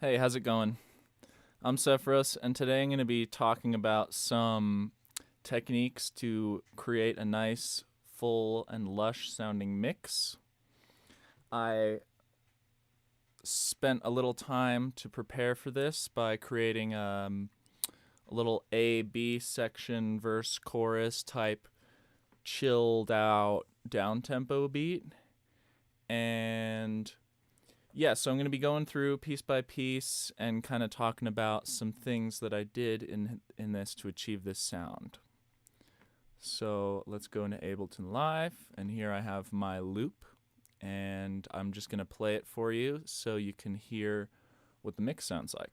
Hey, how's it going? I'm Sephiros, and today I'm going to be talking about some techniques to create a nice, full, and lush sounding mix. I spent a little time to prepare for this by creating a little A B section, verse, chorus type chilled out down tempo beat. And yeah, so I'm going to be going through piece by piece and kind of talking about some things that I did in this to achieve this sound. So let's go into Ableton Live, and here I have my loop, and I'm just going to play it for you so you can hear what the mix sounds like.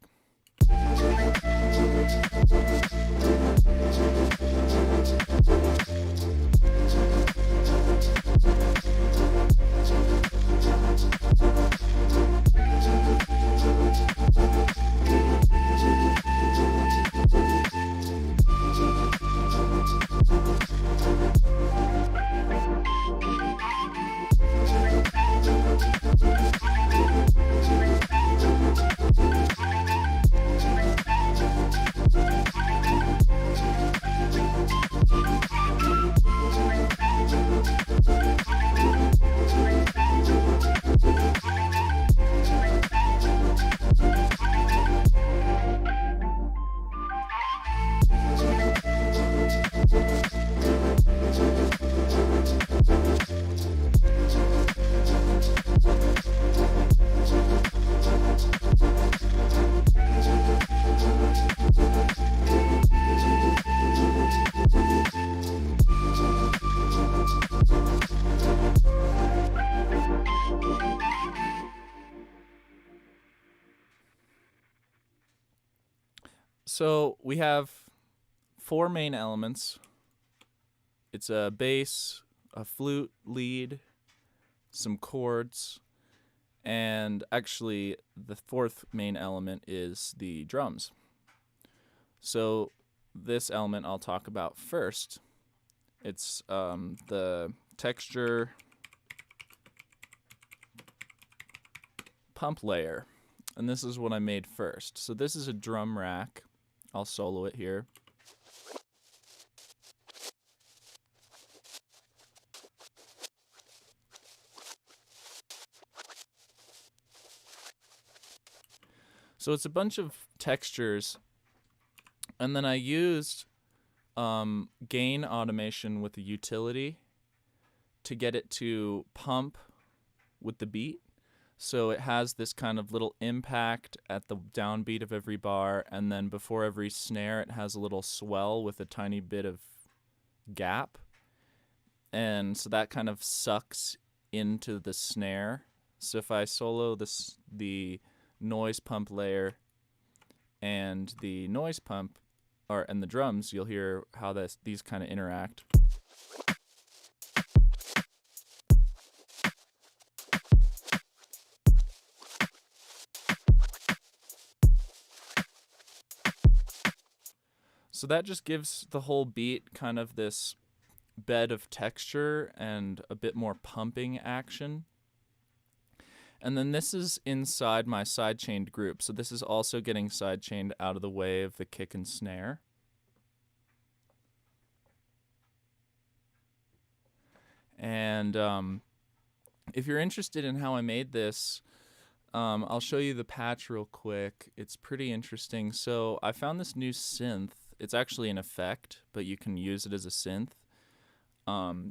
So we have four main elements. It's a bass, a flute, lead, some chords, and actually the fourth main element is the drums. So this element I'll talk about first. It's the texture pump layer, and this is what I made first. So this is a drum rack. I'll solo it here. So it's a bunch of textures, and then I used gain automation with the utility to get it to pump with the beat. So it has this kind of little impact at the downbeat of every bar, and then before every snare it has a little swell with a tiny bit of gap. And so that kind of sucks into the snare. So if I solo the noise pump layer and the noise pump and the drums, you'll hear how these kind of interact. So that just gives the whole beat kind of this bed of texture and a bit more pumping action. And then this is inside my sidechained group. So this is also getting sidechained out of the way of the kick and snare. And if you're interested in how I made this, I'll show you the patch real quick. It's pretty interesting. So I found this new synth. It's actually an effect, but you can use it as a synth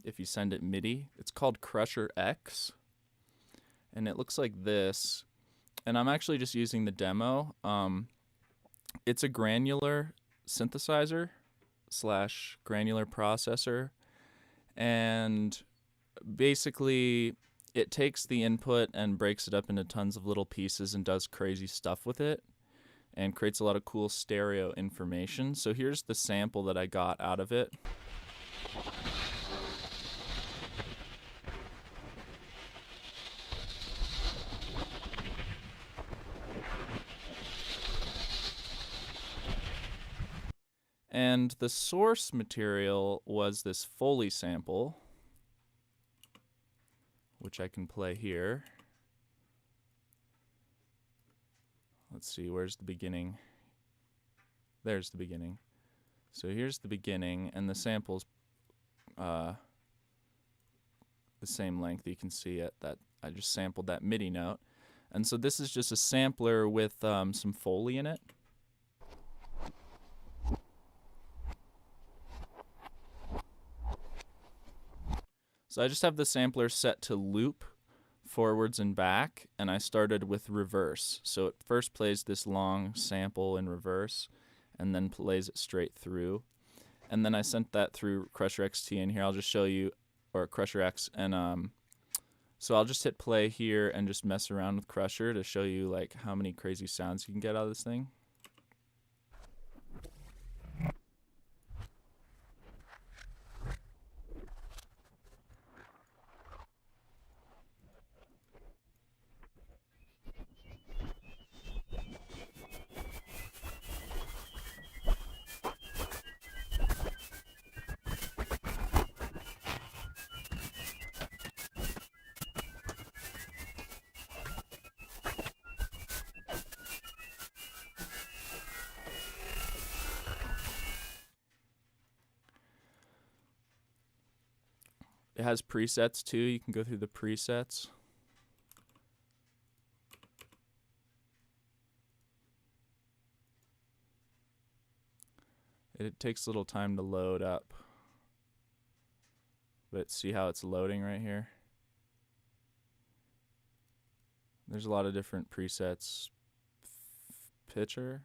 if you send it MIDI. It's called Crusher X, and it looks like this. And I'm actually just using the demo. It's a granular synthesizer / granular processor, and basically it takes the input and breaks it up into tons of little pieces and does crazy stuff with it and creates a lot of cool stereo information. So here's the sample that I got out of it. And the source material was this Foley sample, which I can play here. let's see, where's the beginning? There's the beginning. So here's the beginning, and the sample's the same length. You can see it that I just sampled that MIDI note. And so this is just a sampler with some Foley in it. So I just have the sampler set to loop forwards and back, and I started with reverse. So it first plays this long sample in reverse and then plays it straight through. And then I sent that through Crusher XT, and here I'll just show you, or Crusher X, and so I'll just hit play here and just mess around with Crusher to show you like how many crazy sounds you can get out of this thing. It has presets too. You can go through the presets. It takes a little time to load up. But see how it's loading right here? There's a lot of different presets. Pitcher.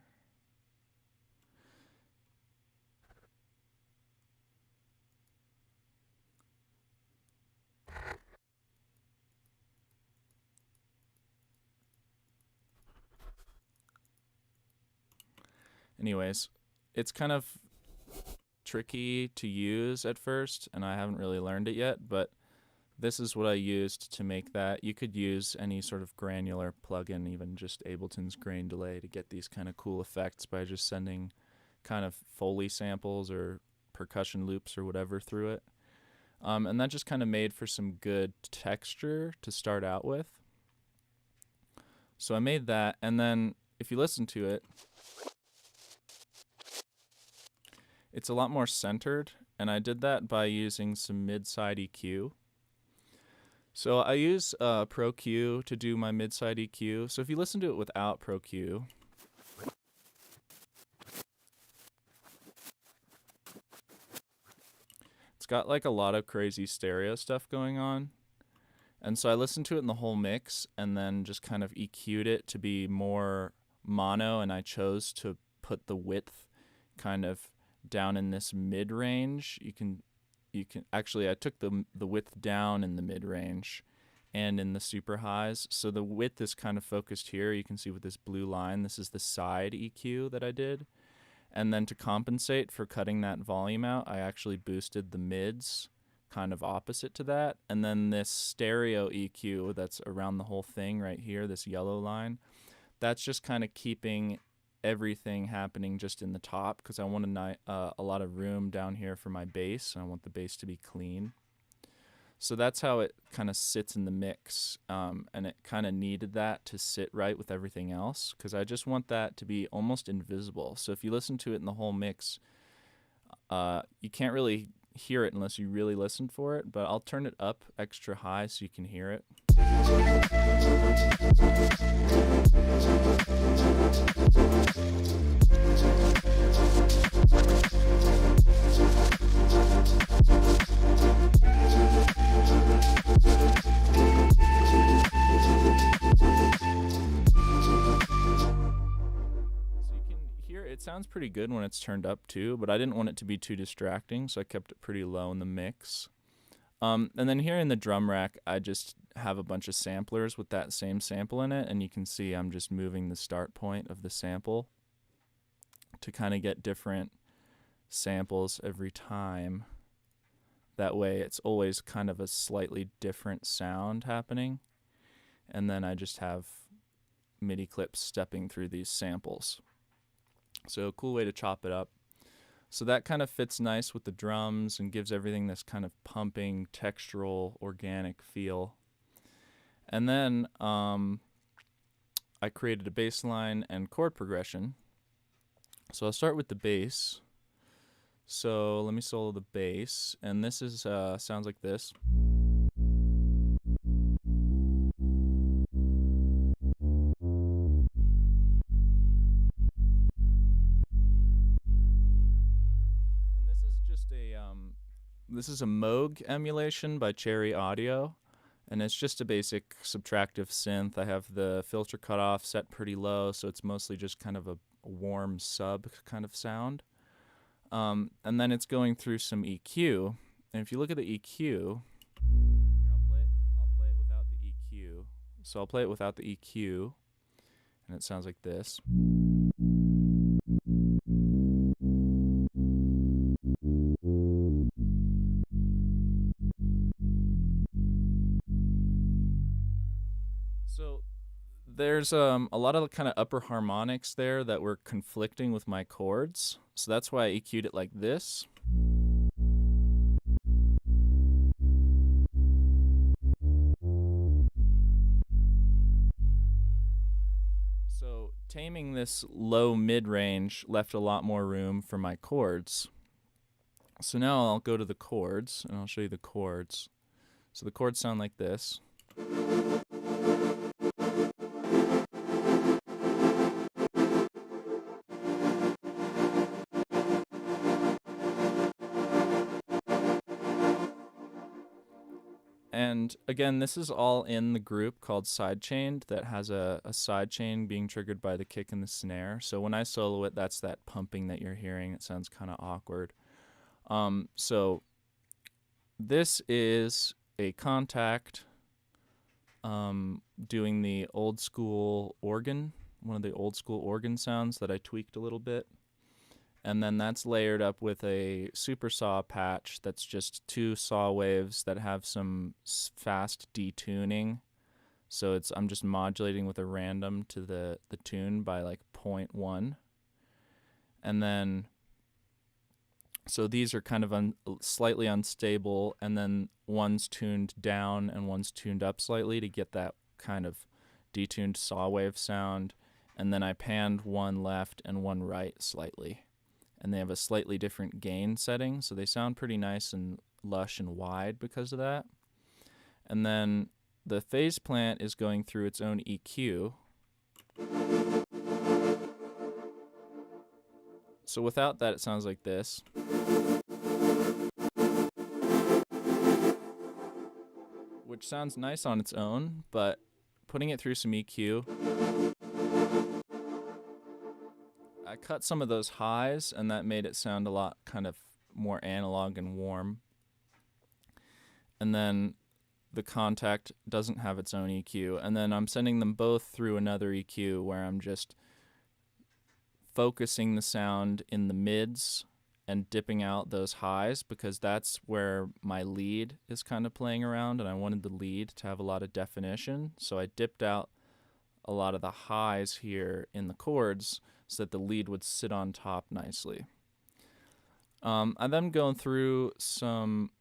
Anyways, it's kind of tricky to use at first, and I haven't really learned it yet, but this is what I used to make that. You could use any sort of granular plugin, even just Ableton's grain delay, to get these kind of cool effects by just sending kind of Foley samples or percussion loops or whatever through it. And that just kind of made for some good texture to start out with. So I made that, and then if you listen to it, it's a lot more centered, and I did that by using some mid-side EQ. So I use Pro Q to do my mid-side EQ. So if you listen to it without Pro Q, it's got like a lot of crazy stereo stuff going on. And so I listened to it in the whole mix and then just kind of EQ'd it to be more mono, and I chose to put the width kind of down in this mid-range. You can actually, I took the width down in the mid-range and in the super highs. So the width is kind of focused here. You can see with this blue line, this is the side EQ that I did. And then to compensate for cutting that volume out, I actually boosted the mids kind of opposite to that. And then this stereo EQ that's around the whole thing right here, this yellow line, that's just kind of keeping everything happening just in the top, because I want a lot of room down here for my bass, and I want the bass to be clean. So that's how it kind of sits in the mix, and it kind of needed that to sit right with everything else, because I just want that to be almost invisible. So if you listen to it in the whole mix, you can't really hear it unless you really listen for it, but I'll turn it up extra high so you can hear it. It sounds pretty good when it's turned up too, but I didn't want it to be too distracting, so I kept it pretty low in the mix. And then here in the drum rack, I just have a bunch of samplers with that same sample in it, and you can see I'm just moving the start point of the sample to kind of get different samples every time. That way it's always kind of a slightly different sound happening. And then I just have MIDI clips stepping through these samples. So a cool way to chop it up. So that kind of fits nice with the drums and gives everything this kind of pumping, textural, organic feel. And then I created a bass line and chord progression. So I'll start with the bass. So let me solo the bass, and this is sounds like this. And this is a Moog emulation by Cherry Audio, and it's just a basic subtractive synth. I have the filter cutoff set pretty low, so it's mostly just kind of a warm sub kind of sound. And then it's going through some EQ. And if you look at the EQ, here I'll play it without the EQ. So I'll play it without the EQ, and it sounds like this. So there's a lot of kind of upper harmonics there that were conflicting with my chords. So that's why I EQ'd it like this. So taming this low mid-range left a lot more room for my chords. So now I'll go to the chords, and I'll show you the chords. So the chords sound like this. And again, this is all in the group called Sidechained that has a sidechain being triggered by the kick and the snare. So when I solo it, that's that pumping that you're hearing. It sounds kind of awkward. So this is a Contact doing the old school organ, one of the old school organ sounds that I tweaked a little bit. And then that's layered up with a super saw patch that's just 2 saw waves that have some fast detuning. So I'm just modulating with a random to the tune by like 0.1. And then, so these are kind of slightly unstable, and then one's tuned down and one's tuned up slightly to get that kind of detuned saw wave sound. And then I panned one left and one right slightly. And they have a slightly different gain setting, so they sound pretty nice and lush and wide because of that. And then the phase plant is going through its own EQ. So without that, it sounds like this. Which sounds nice on its own, but putting it through some EQ, I cut some of those highs, and that made it sound a lot kind of more analog and warm. And then the Contact doesn't have its own EQ. And then I'm sending them both through another EQ where I'm just focusing the sound in the mids and dipping out those highs, because that's where my lead is kind of playing around, and I wanted the lead to have a lot of definition. So I dipped out a lot of the highs here in the chords so that the lead would sit on top nicely. I'm then going through some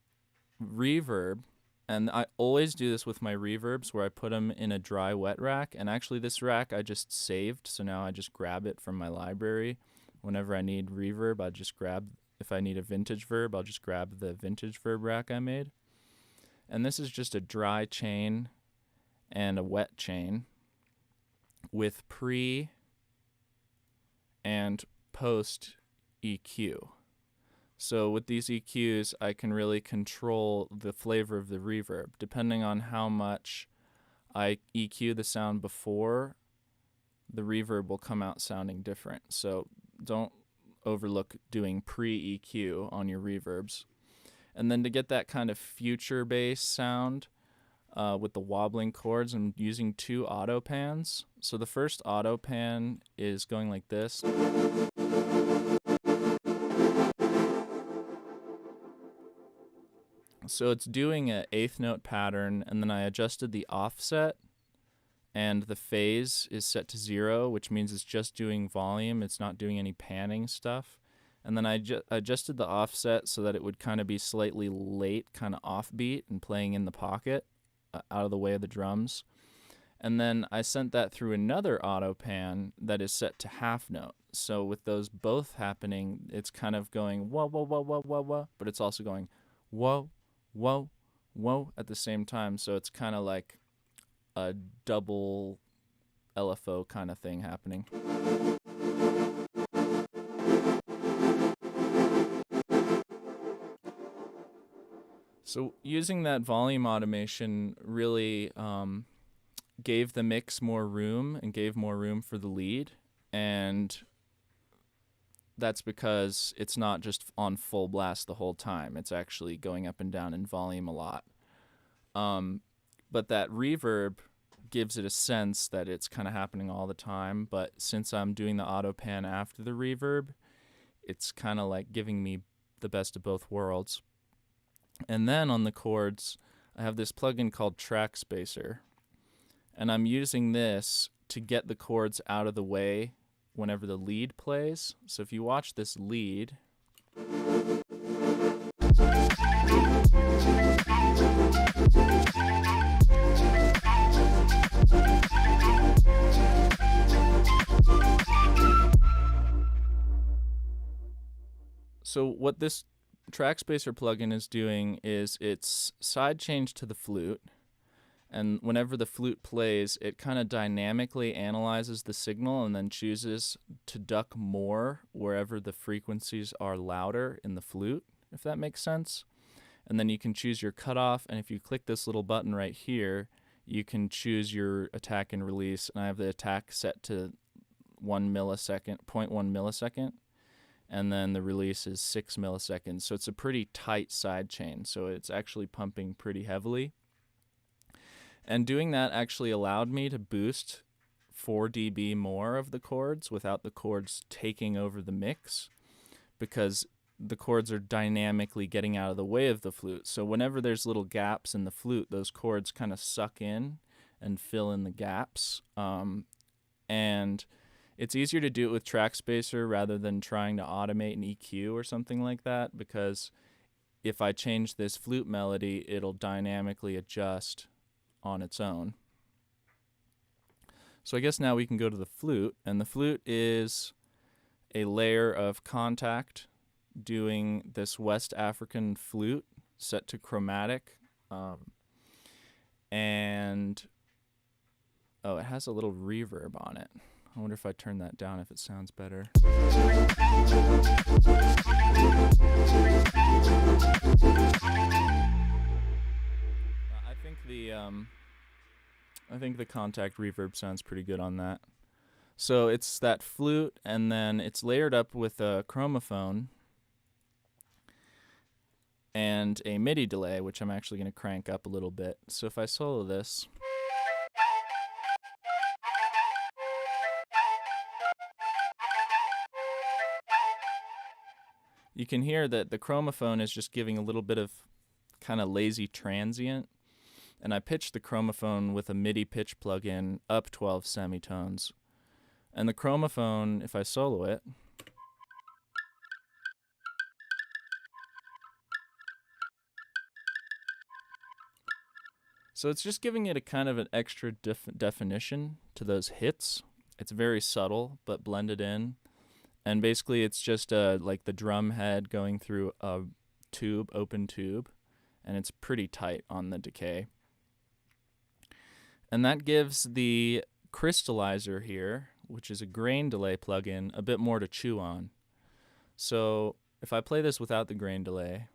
reverb, and I always do this with my reverbs where I put them in a dry wet rack, and actually this rack I just saved, so now I just grab it from my library. Whenever I need reverb, I just grab, if I need a vintage verb, I'll just grab the vintage verb rack I made. And this is just a dry chain and a wet chain with pre and post EQ. So with these EQs, I can really control the flavor of the reverb. Depending on how much I EQ the sound before, the reverb will come out sounding different. So don't overlook doing pre-EQ on your reverbs. And then to get that kind of future bass sound with the wobbling chords, I'm using 2 auto pans. So the first auto pan is going like this. So it's doing an 8th note pattern, and then I adjusted the offset, and the phase is set to 0, which means it's just doing volume. It's not doing any panning stuff. And then I adjusted the offset so that it would kind of be slightly late, kind of offbeat and playing in the pocket, out of the way of the drums. And then I sent that through another auto pan that is set to half note. So with those both happening, it's kind of going whoa, whoa, whoa, whoa, whoa, whoa, but it's also going whoa, whoa, whoa at the same time. So it's kind of like a double LFO kind of thing happening. So using that volume automation really gave the mix more room and gave more room for the lead. And that's because it's not just on full blast the whole time. It's actually going up and down in volume a lot. But that reverb gives it a sense that it's kind of happening all the time. But since I'm doing the auto pan after the reverb, it's kind of like giving me the best of both worlds. And then on the chords, I have this plugin called Track Spacer. And I'm using this to get the chords out of the way whenever the lead plays. So if you watch this lead, so what this Track Spacer plugin is doing is it's side changed to the flute, and whenever the flute plays, it kind of dynamically analyzes the signal and then chooses to duck more wherever the frequencies are louder in the flute, if that makes sense. And then you can choose your cutoff, and if you click this little button right here, you can choose your attack and release, and I have the attack set to 1 millisecond, 0.1 millisecond. And then the release is 6 milliseconds. So it's a pretty tight side chain. So it's actually pumping pretty heavily. And doing that actually allowed me to boost 4 dB more of the chords without the chords taking over the mix, because the chords are dynamically getting out of the way of the flute. So whenever there's little gaps in the flute, those chords kind of suck in and fill in the gaps. And it's easier to do it with Track Spacer rather than trying to automate an EQ or something like that, because if I change this flute melody, it'll dynamically adjust on its own. So I guess now we can go to the flute, and the flute is a layer of contact doing this West African flute set to chromatic, and it has a little reverb on it. I wonder if I turn that down if it sounds better. I think the contact reverb sounds pretty good on that. So it's that flute, and then it's layered up with a chromophone and a MIDI delay, which I'm actually going to crank up a little bit. So if I solo this, you can hear that the chromophone is just giving a little bit of kind of lazy transient. And I pitched the chromophone with a MIDI pitch plugin up 12 semitones. And the chromophone, if I solo it, so it's just giving it a kind of an extra definition to those hits. It's very subtle, but blended in. And basically it's just like the drum head going through a tube, open tube, and it's pretty tight on the decay. And that gives the crystallizer here, which is a grain delay plugin, a bit more to chew on. So if I play this without the grain delay,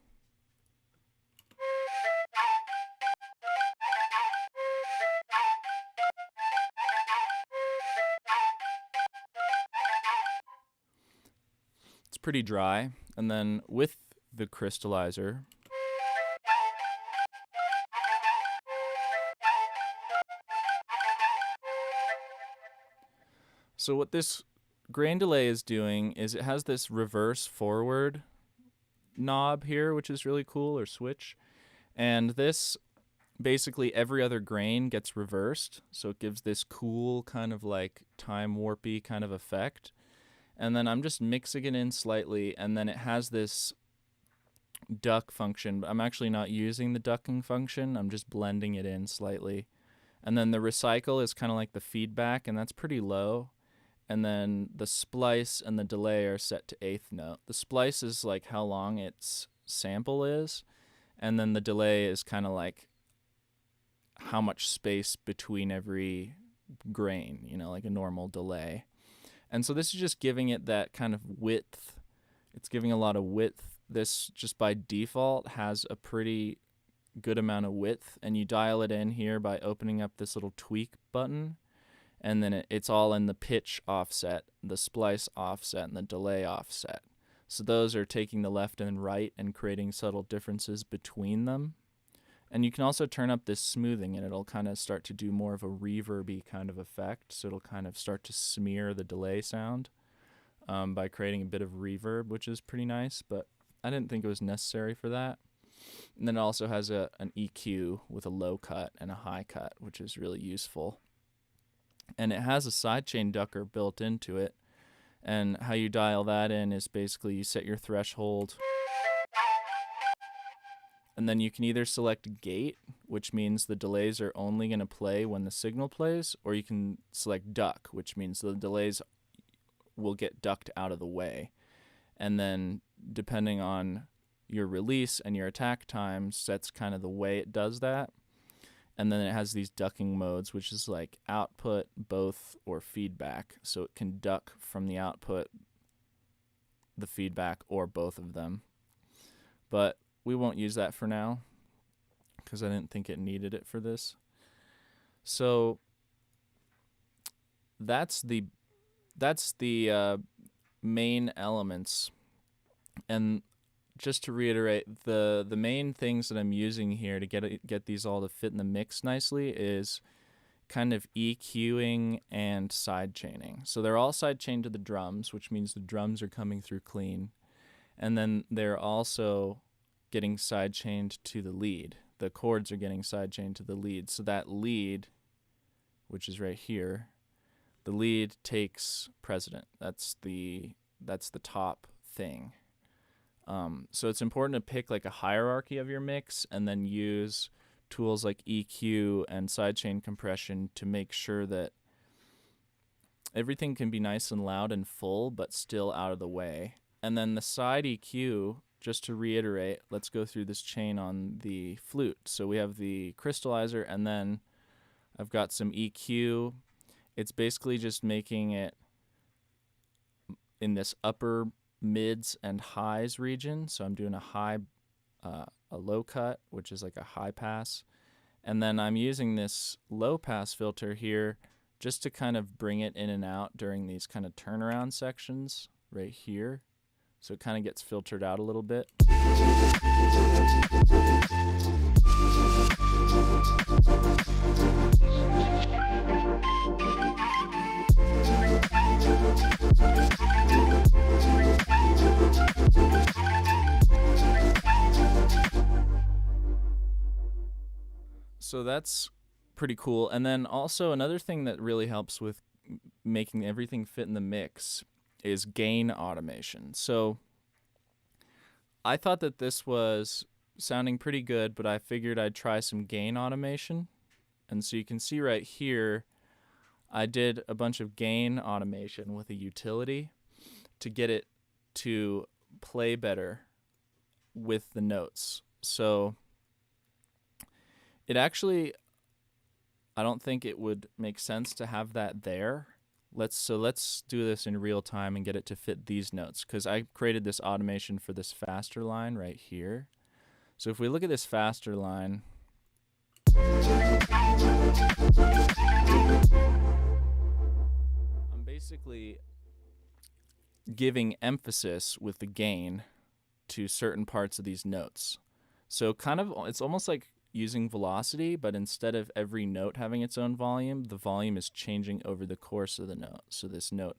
it's pretty dry. And then with the crystallizer, so what this grain delay is doing is it has this reverse forward knob here, which is really cool, or switch. And this, basically every other grain gets reversed. So it gives this cool kind of like time warpy kind of effect. And then I'm just mixing it in slightly, and then it has this duck function, but I'm actually not using the ducking function. I'm just blending it in slightly. And then the recycle is kind of like the feedback, and that's pretty low. And then the splice and the delay are set to eighth note. The splice is like how long its sample is, and then the delay is kind of like how much space between every grain, like a normal delay. And so this is just giving it that kind of width. It's giving a lot of width. This just by default has a pretty good amount of width, and you dial it in here by opening up this little tweak button, and then it's all in the pitch offset, the splice offset, and the delay offset. So those are taking the left and right and creating subtle differences between them. And you can also turn up this smoothing, and it'll kind of start to do more of a reverby kind of effect. So it'll kind of start to smear the delay sound by creating a bit of reverb, which is pretty nice, but I didn't think it was necessary for that. And then it also has an EQ with a low cut and a high cut, which is really useful. And it has a sidechain ducker built into it. And how you dial that in is basically you set your threshold, and then you can either select gate, which means the delays are only going to play when the signal plays, or you can select duck, which means the delays will get ducked out of the way. And then depending on your release and your attack times, that's kind of the way it does that. And then it has these ducking modes, which is like output, both, or feedback. So it can duck from the output, the feedback, or both of them. But we won't use that for now because I didn't think it needed it for this. So that's the main elements. And just to reiterate, the main things that I'm using here to get these all to fit in the mix nicely is kind of EQing and sidechaining. So they're all sidechained to the drums, which means the drums are coming through clean. And then they're also getting sidechained to the lead. The chords are getting sidechained to the lead. So that lead, which is right here, the lead takes precedent. That's the top thing. So it's important to pick like a hierarchy of your mix and then use tools like EQ and sidechain compression to make sure that everything can be nice and loud and full but still out of the way. And then the side EQ, just to reiterate, let's go through this chain on the flute. So we have the crystallizer, and then I've got some EQ. It's basically just making it in this upper mids and highs region. So I'm doing a high, a low cut, which is like a high pass. And then I'm using this low pass filter here just to kind of bring it in and out during these kind of turnaround sections right here. So it kind of gets filtered out a little bit. So that's pretty cool. And then also another thing that really helps with making everything fit in the mix is gain automation. So I thought that this was sounding pretty good, but I figured I'd try some gain automation. And so you can see right here, I did a bunch of gain automation with a utility to get it to play better with the notes. So it actually, I don't think it would make sense to have that there. Let's do this in real time and get it to fit these notes, because I created this automation for this faster line right here. So if we look at this faster line, I'm basically giving emphasis with the gain to certain parts of these notes. So kind of, it's almost like using velocity, but instead of every note having its own volume, the volume is changing over the course of the note. So this note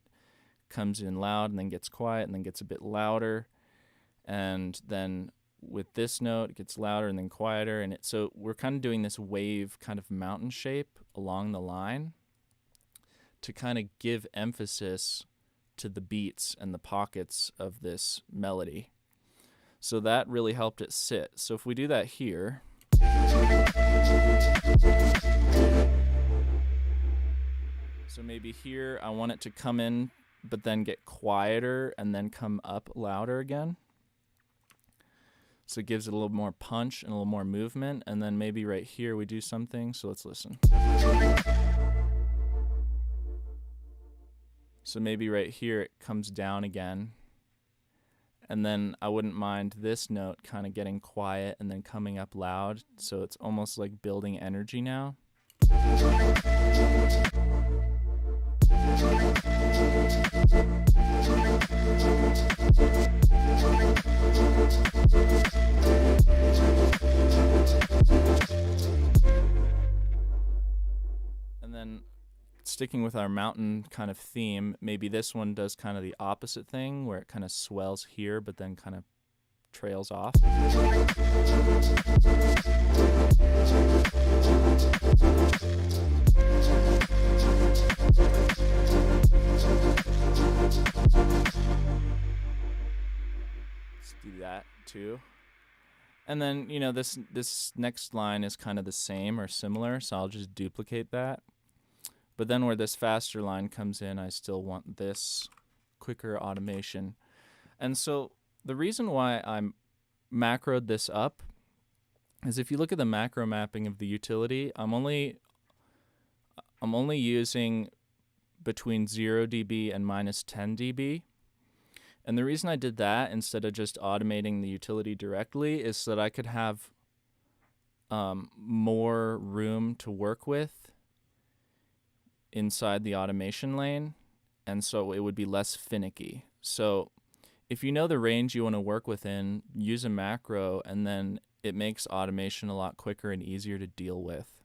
comes in loud and then gets quiet and then gets a bit louder. And then with this note, it gets louder and then quieter. And so we're kind of doing this wave kind of mountain shape along the line to kind of give emphasis to the beats and the pockets of this melody. So that really helped it sit. So if we do that here, So maybe here I want it to come in but then get quieter and then come up louder again. So it gives it a little more punch and a little more movement. And then maybe right here we do something. So let's listen. So maybe right here it comes down again. And then I wouldn't mind this note kind of getting quiet and then coming up loud. So it's almost like building energy now. And then sticking with our mountain kind of theme, maybe this one does kind of the opposite thing where it kind of swells here but then kind of trails off. Let's do that too. And then, you know, this next line is kind of the same or similar, so I'll just duplicate that. But then where this faster line comes in, I still want this quicker automation. And so the reason why I macroed this up is if you look at the macro mapping of the utility, I'm only using between 0 dB and minus 10 dB. And the reason I did that instead of just automating the utility directly is so that I could have more room to work with inside the automation lane, and so it would be less finicky. So if you know the range you want to work within, use a macro, and then it makes automation a lot quicker and easier to deal with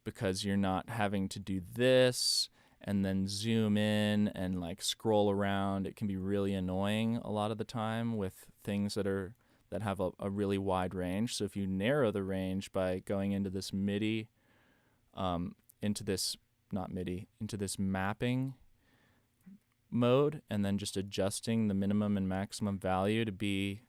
because you're not having to do this and then zoom in and like scroll around. It can be really annoying a lot of the time with things that have a really wide range. So if you narrow the range by going into this MIDI, into this mapping mode, and then just adjusting the minimum and maximum value to be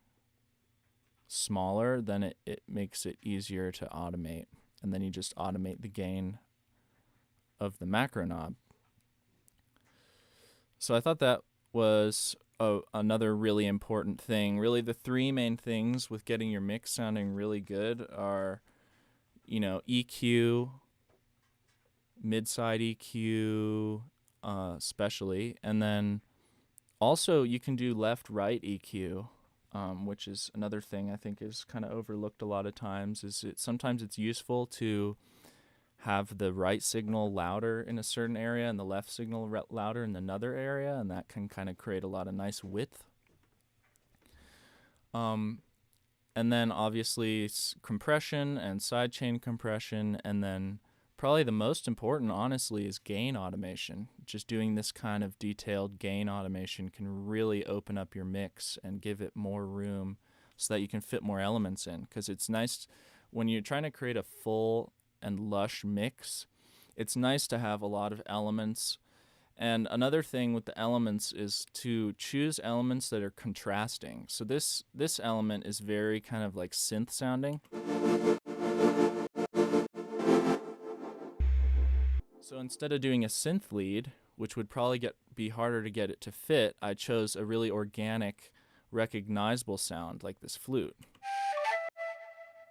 smaller, then it makes it easier to automate. And then you just automate the gain of the macro knob. So I thought that was another really important thing. Really, the three main things with getting your mix sounding really good are, you know, EQ, mid-side EQ, especially, and then also you can do left-right EQ, which is another thing I think is kind of overlooked a lot of times. Sometimes it's useful to have the right signal louder in a certain area and the left signal louder in another area, and that can kind of create a lot of nice width. And then obviously compression and sidechain compression, and then probably the most important, honestly, is gain automation. Just doing this kind of detailed gain automation can really open up your mix and give it more room so that you can fit more elements in. Because it's nice when you're trying to create a full and lush mix, it's nice to have a lot of elements. And another thing with the elements is to choose elements that are contrasting. So this element is very kind of like synth sounding. So instead of doing a synth lead, which would probably be harder to get it to fit, I chose a really organic, recognizable sound like this flute.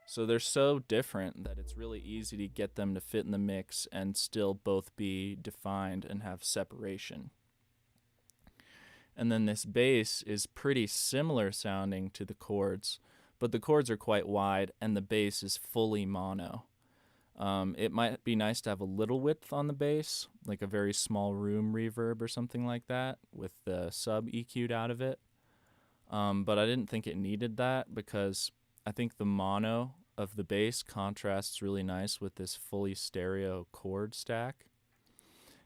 So they're so different that it's really easy to get them to fit in the mix and still both be defined and have separation. And then this bass is pretty similar sounding to the chords, but the chords are quite wide and the bass is fully mono. It might be nice to have a little width on the bass, like a very small room reverb or something like that with the sub EQ'd out of it. But I didn't think it needed that because I think the mono of the bass contrasts really nice with this fully stereo chord stack.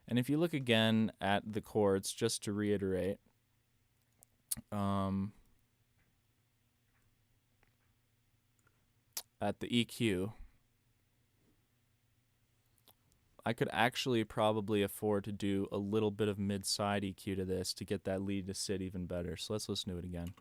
And if you look again at the chords, just to reiterate, at the EQ, I could actually probably afford to do a little bit of mid-side EQ to this to get that lead to sit even better. So let's listen to it again.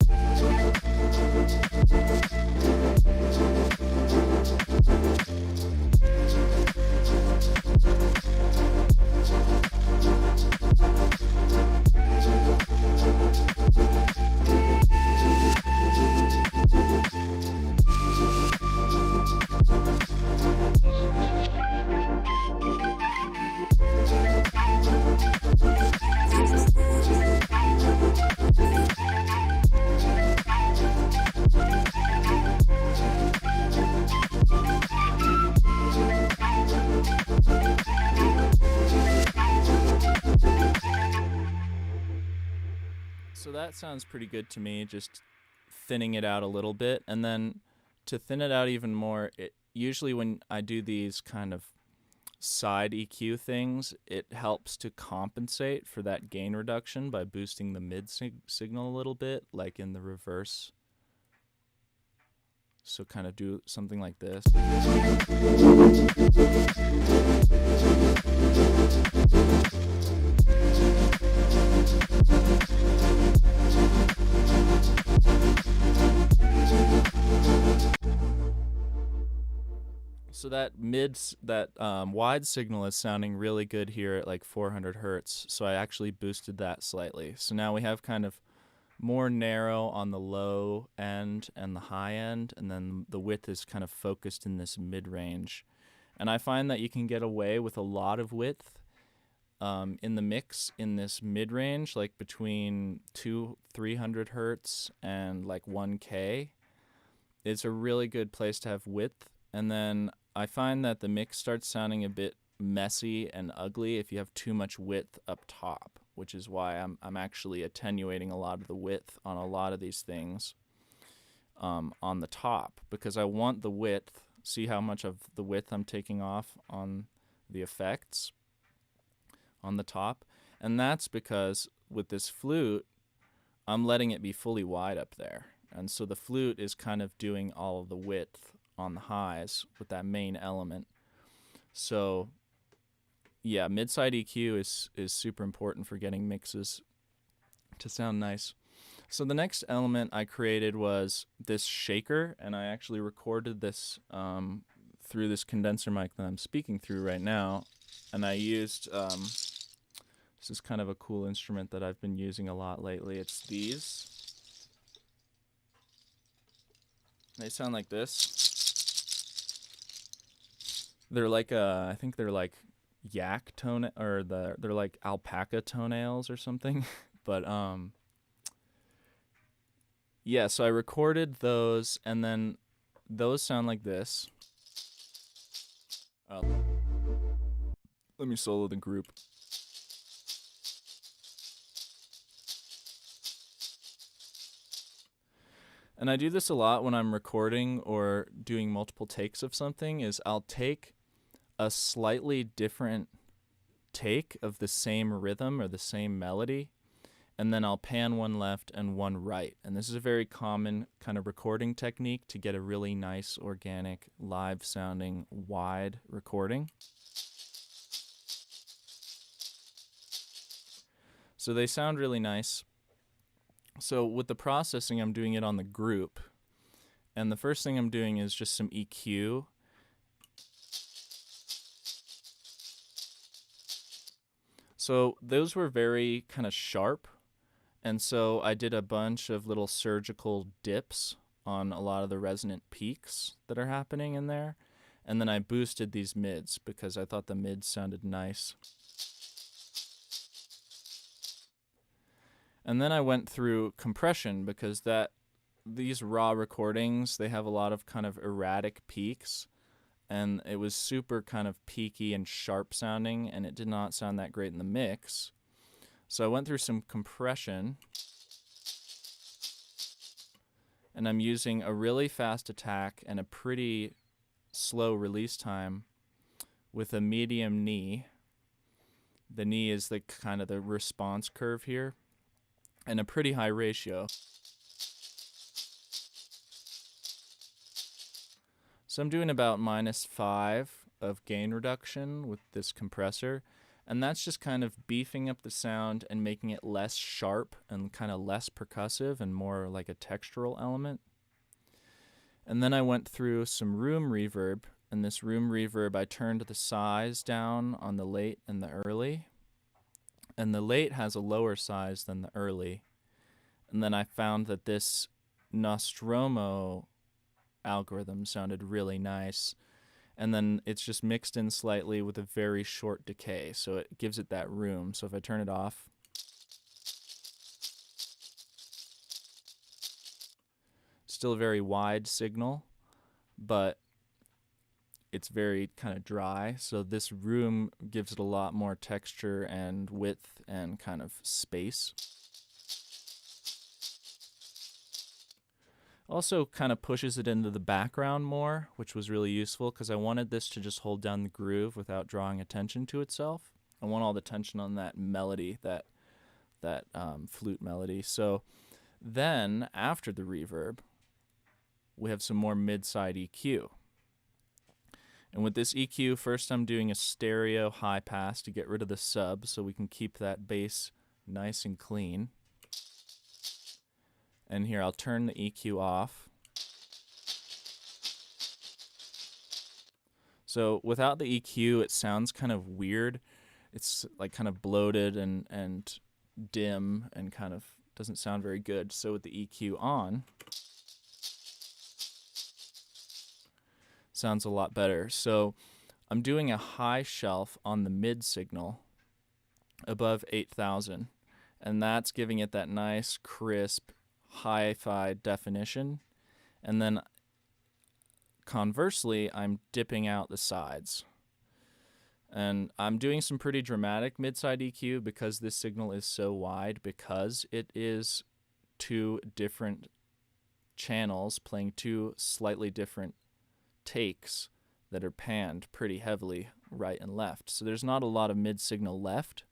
that sounds pretty good to me, just thinning it out a little bit. And then to thin it out even more, usually when I do these kind of side EQ things, it helps to compensate for that gain reduction by boosting the mid signal a little bit, like in the reverse. So kind of do something like this. So that wide signal is sounding really good here at like 400 hertz. So I actually boosted that slightly. So now we have kind of more narrow on the low end and the high end, and then the width is kind of focused in this mid-range. And I find that you can get away with a lot of width in the mix in this mid-range, like between 300 hertz and like 1K. It's a really good place to have width. And then I find that the mix starts sounding a bit messy and ugly if you have too much width up top, which is why I'm actually attenuating a lot of the width on a lot of these things on the top, because I want the width. See how much of the width I'm taking off on the effects on the top? And that's because with this flute, I'm letting it be fully wide up there. And so the flute is kind of doing all of the width on the highs with that main element. So yeah, mid-side EQ is super important for getting mixes to sound nice. So the next element I created was this shaker, and I actually recorded this through this condenser mic that I'm speaking through right now. And I used, this is kind of a cool instrument that I've been using a lot lately. It's these. They sound like this. They're like I think they're like yak tone, or they're like alpaca toenails or something. But yeah, so I recorded those, and then those sound like this. Let me solo the group. And I do this a lot when I'm recording or doing multiple takes of something, is I'll take a slightly different take of the same rhythm or the same melody, and then I'll pan one left and one right. And this is a very common kind of recording technique to get a really nice, organic, live sounding, wide recording. So they sound really nice. So with the processing, I'm doing it on the group. And the first thing I'm doing is just some EQ. So those were very kind of sharp. And so I did a bunch of little surgical dips on a lot of the resonant peaks that are happening in there. And then I boosted these mids because I thought the mids sounded nice. And then I went through compression, because these raw recordings, they have a lot of kind of erratic peaks, and it was super kind of peaky and sharp sounding, and it did not sound that great in the mix. So I went through some compression, and I'm using a really fast attack and a pretty slow release time with a medium knee. The knee is the kind of the response curve here, and a pretty high ratio. So I'm doing about -5 of gain reduction with this compressor, and that's just kind of beefing up the sound and making it less sharp and kind of less percussive and more like a textural element. And then I went through some room reverb, and this room reverb, I turned the size down on the late and the early. And the late has a lower size than the early. And then I found that this Nostromo algorithm sounded really nice. And then it's just mixed in slightly with a very short decay, so it gives it that room. So if I turn it off, still a very wide signal, but it's very kind of dry. So this room gives it a lot more texture and width and kind of space. Also kind of pushes it into the background more, which was really useful because I wanted this to just hold down the groove without drawing attention to itself. I want all the tension on that melody, that flute melody. So then after the reverb, we have some more mid-side EQ. And with this EQ, first I'm doing a stereo high pass to get rid of the sub so we can keep that bass nice and clean. And here I'll turn the EQ off. So without the EQ, it sounds kind of weird. It's like kind of bloated and dim and kind of doesn't sound very good. So with the EQ on, sounds a lot better. So I'm doing a high shelf on the mid signal above 8,000, and that's giving it that nice, crisp, hi-fi definition. And then conversely, I'm dipping out the sides. And I'm doing some pretty dramatic mid-side EQ because this signal is so wide, because it is two different channels playing two slightly different takes that are panned pretty heavily right and left. So there's not a lot of mid signal left,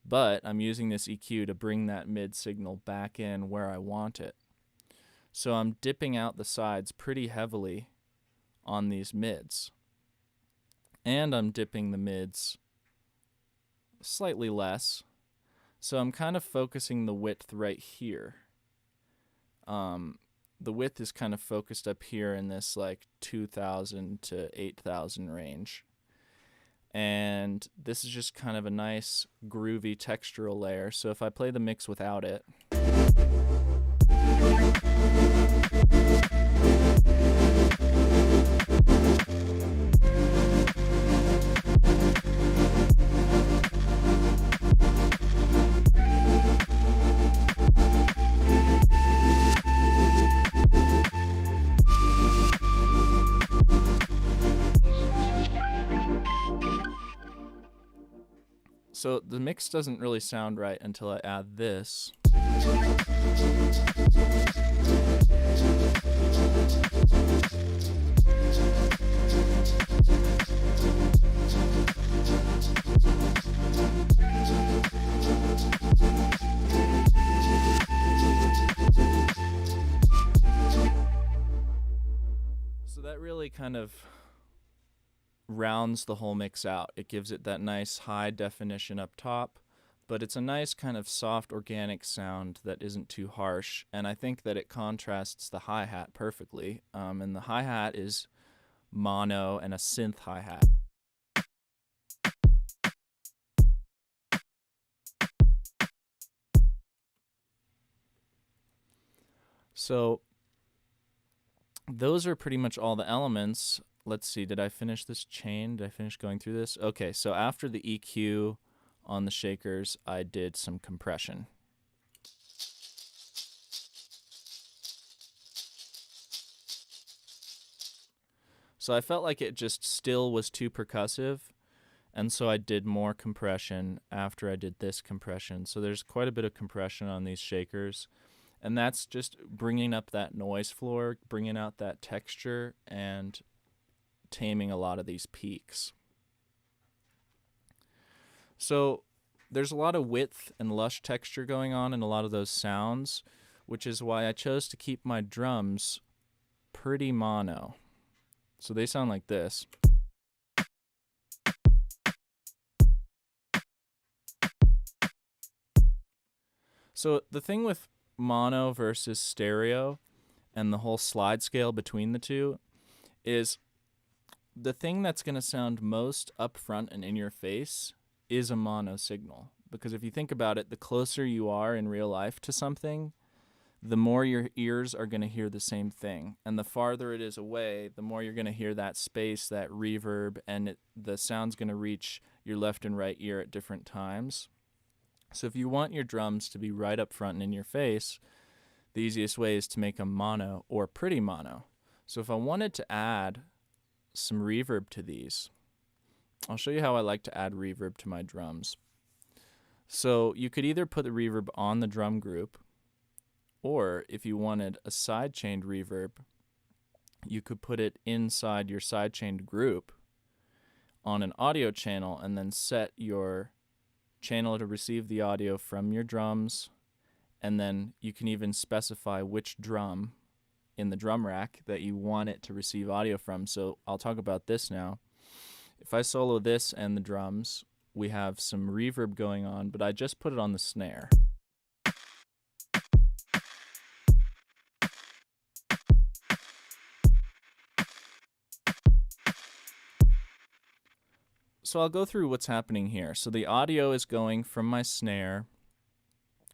but I'm using this EQ to bring that mid signal back in where I want it. So I'm dipping out the sides pretty heavily on these mids. And I'm dipping the mids slightly less. So I'm kind of focusing the width right here. The width is kind of focused up here in this like 2,000 to 8,000 range. And this is just kind of a nice groovy textural layer. So if I play the mix without it, so the mix doesn't really sound right until I add this. So that really kind of rounds the whole mix out. It gives it that nice high definition up top, but it's a nice kind of soft organic sound that isn't too harsh, and I think that it contrasts the hi-hat perfectly. And the hi-hat is mono and a synth hi-hat. So those are pretty much all the elements. Let's see, did I finish this chain? Did I finish going through this? Okay, so after the EQ on the shakers, I did some compression. So I felt like it just still was too percussive, and so I did more compression after I did this compression. So there's quite a bit of compression on these shakers, and that's just bringing up that noise floor, bringing out that texture, and taming a lot of these peaks. So there's a lot of width and lush texture going on in a lot of those sounds, which is why I chose to keep my drums pretty mono. So they sound like this. So the thing with mono versus stereo and the whole slide scale between the two is the thing that's going to sound most upfront and in your face is a mono signal. Because if you think about it, the closer you are in real life to something, the more your ears are going to hear the same thing. And the farther it is away, the more you're going to hear that space, that reverb, and the sound's going to reach your left and right ear at different times. So if you want your drums to be right up front and in your face, the easiest way is to make them mono or pretty mono. So if I wanted to add some reverb to these, I'll show you how I like to add reverb to my drums. So you could either put the reverb on the drum group, Or if you wanted a sidechained reverb, you could put it inside your sidechained group on an audio channel and then set your channel to receive the audio from your drums. And then you can even specify which drum in the drum rack that you want it to receive audio from. So I'll talk about this now. If I solo this and the drums, we have some reverb going on, but I just put it on the snare. So I'll go through what's happening here. So the audio is going from my snare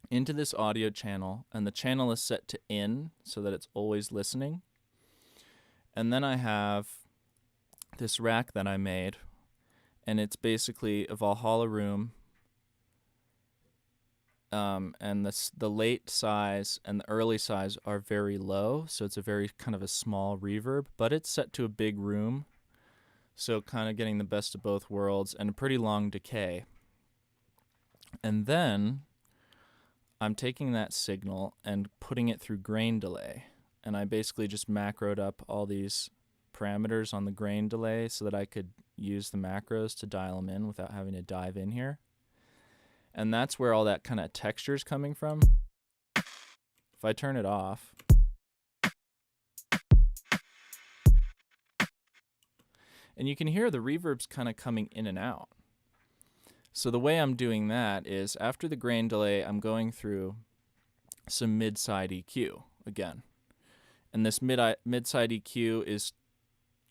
into this audio channel, and the channel is set to in so that it's always listening. And then I have this rack that I made, and it's basically a Valhalla room, and the late size and the early size are very low, so it's a very kind of a small reverb, but it's set to a big room, so kind of getting the best of both worlds and a pretty long decay. And then I'm taking that signal and putting it through grain delay, and I basically just macroed up all these parameters on the grain delay so that I could use the macros to dial them in without having to dive in here. And that's where all that kind of texture is coming from. If I turn it off, and you can hear the reverb's kind of coming in and out. So the way I'm doing that is after the grain delay, I'm going through some mid-side EQ again. And this mid-side EQ is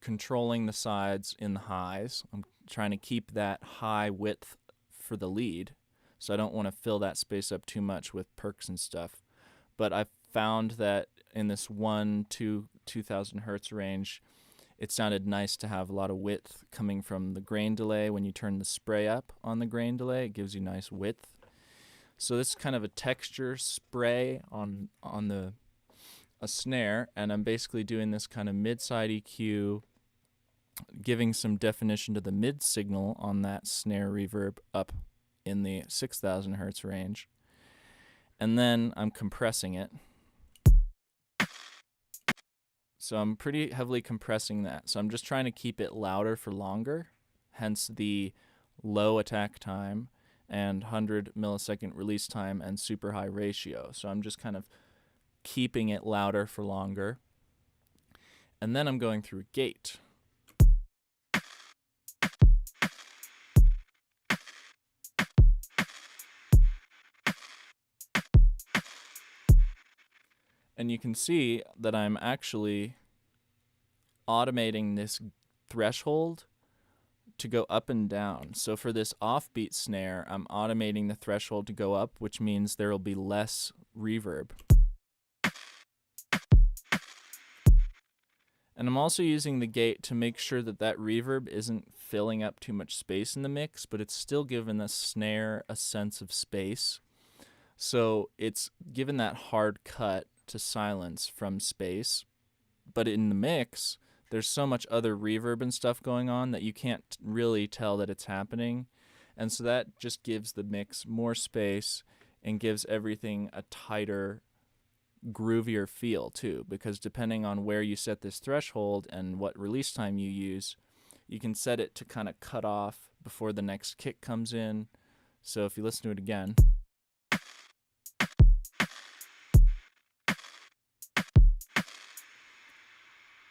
controlling the sides in the highs. I'm trying to keep that high width for the lead, so I don't want to fill that space up too much with perks and stuff. But I've found that in this 2,000 hertz range, it sounded nice to have a lot of width coming from the grain delay. When you turn the spray up on the grain delay, it gives you nice width. So this is kind of a texture spray on a snare, and I'm basically doing this kind of mid-side EQ, giving some definition to the mid signal on that snare reverb up in the 6,000 hertz range. And then I'm compressing it. So I'm pretty heavily compressing that. So I'm just trying to keep it louder for longer, hence the low attack time and 100 millisecond release time and super high ratio. So I'm just kind of keeping it louder for longer. And then I'm going through a gate. And you can see that I'm actually automating this threshold to go up and down. So for this offbeat snare, I'm automating the threshold to go up, which means there will be less reverb. And I'm also using the gate to make sure that that reverb isn't filling up too much space in the mix, but it's still giving the snare a sense of space. So it's given that hard cut to silence from space, but in the mix there's so much other reverb and stuff going on that you can't really tell that it's happening, and so that just gives the mix more space and gives everything a tighter, groovier feel too, because depending on where you set this threshold and what release time you use, you can set it to kind of cut off before the next kick comes in. So if you listen to it again,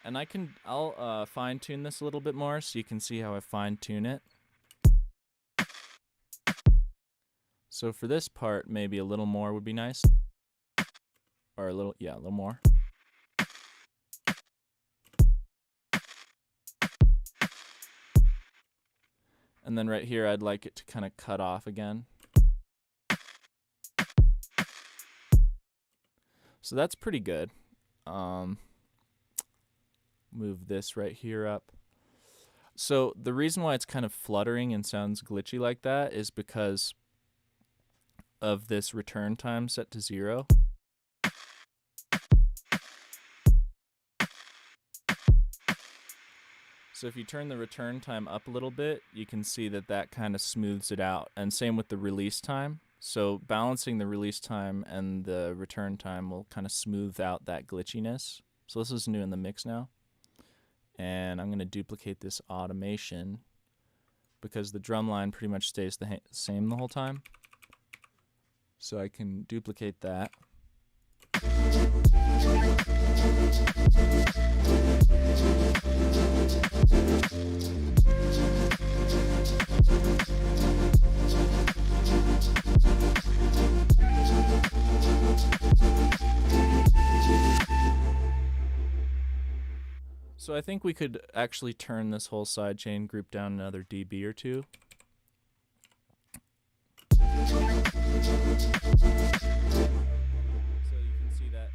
and I'll fine-tune this a little bit more so you can see how I fine-tune it. So for this part, maybe a little more would be nice. Or a little more. And then right here, I'd like it to kind of cut off again. So that's pretty good. Move this right here up. So the reason why it's kind of fluttering and sounds glitchy like that is because of this return time set to 0. So if you turn the return time up a little bit, you can see that that kind of smooths it out. And same with the release time. So balancing the release time and the return time will kind of smooth out that glitchiness. So this is new in the mix now. And I'm going to duplicate this automation because the drum line pretty much stays the same the whole time. So I can duplicate that. So I think we could actually turn this whole sidechain group down another dB or two. So you can see that